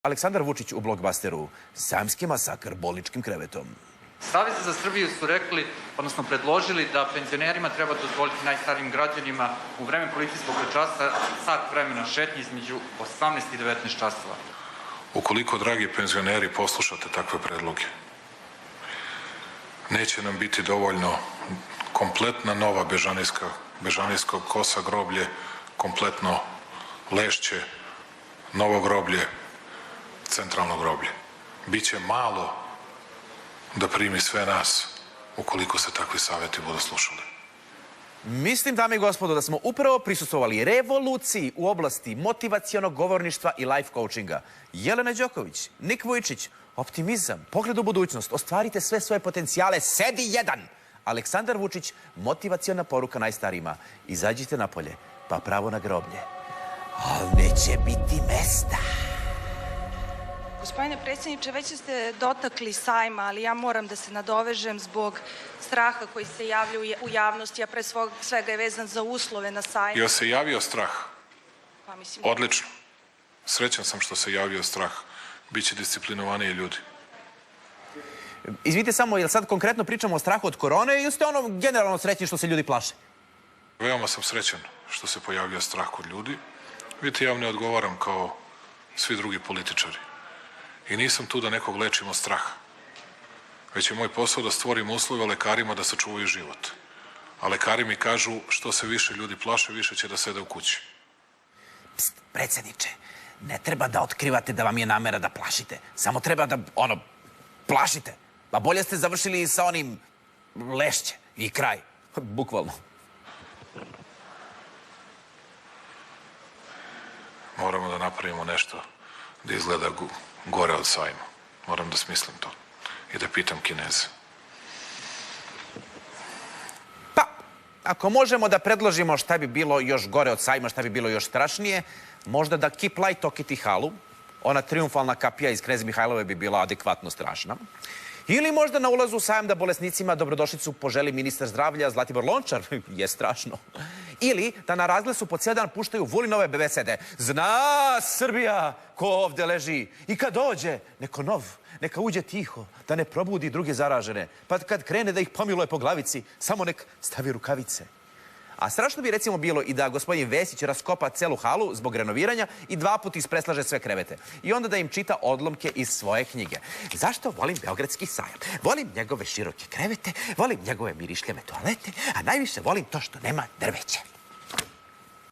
Aleksandar Vučić u blokbasteru Sajamski masakr bolničkim krevetom. Savezi za Srbiju su rekli, odnosno predložili da penzionerima treba dozvoliti najstarijim građanima u vreme policijskog časa sat vremena šetnje između 18 i 19 časova. Ukoliko, dragi penzioneri, poslušate takve predloge, neće nam biti dovoljno kompletna nova Bežanijska kosa groblje, kompletno Lešće, novo groblje, centralno groblje. Biće malo da primi sve nas ukoliko se takvi savjeti budu slušali. Mislim, dame i gospodo, da smo upravo prisustvovali revoluciji u oblasti motivacionog govorništva i life coachinga. Jelena Đoković, Nik Vujčić, optimizam, pogled u budućnost, ostvarite sve svoje potencijale, sedi jedan. Aleksandar Vučić, motivaciona poruka najstarijima. Izađite napolje, pa pravo na groblje. Ali neće biti mesta. Gospodine predsjedniče, već ste dotakli sajma, ali ja moram da se nadovežem zbog straha koji se javlja u javnosti, a pre svega je vezan za uslove na sajmu. Jel se javio strah? Odlično. Srećan sam što se javio strah. Biće disciplinovaniji ljudi. Izvinite samo, jel sad konkretno pričamo o strahu od korone ili ste generalno srećni što se ljudi plaše? Veoma sam srećan što se pojavio strah kod ljudi. Vidite, ja vam ne odgovaram kao svi drugi političari. I nisam tu da nekog lečim od straha. Već je moj posao da stvorim uslove lekarima da sačuvaju život. A lekari mi kažu što se više ljudi plaše, više će da sede u kući. Pst, predsjedniče, ne treba da otkrivate da vam je namera da plašite. Samo treba da, plašite. Pa bolje ste završili sa onim Lešće i kraj. Bukvalno. Moramo da napravimo nešto da izgleda gore od sajma. Moram da smislim to. I da pitam Kineze. Pa, ako možemo da predložimo šta bi bilo još gore od sajma, šta bi bilo još strašnije, možda da Keep Light okiti halu, ona triumfalna kapija iz Knez Mihajlove bi bila adekvatno strašna. Ili možda na ulazu u sajam da bolesnicima dobrodošlicu poželi ministar zdravlja Zlatibor Lončar, je strašno. Ili da na razglesu po cijel dan puštaju Vulinove besede. Zna Srbija ko ovde leži i kad dođe, neko nov, neka uđe tiho, da ne probudi druge zaražene. Pa kad krene da ih pomiluje po glavici, samo nek stavi rukavice. A strašno bi recimo bilo i da gospodin Vesić raskopa celu halu zbog renoviranja i 2 puta ispreslaže sve krevete. I onda da im čita odlomke iz svoje knjige. Zašto volim Beogradski sajam? Volim njegove široke krevete, volim njegove mirišljave toalete, a najviše volim to što nema drveće.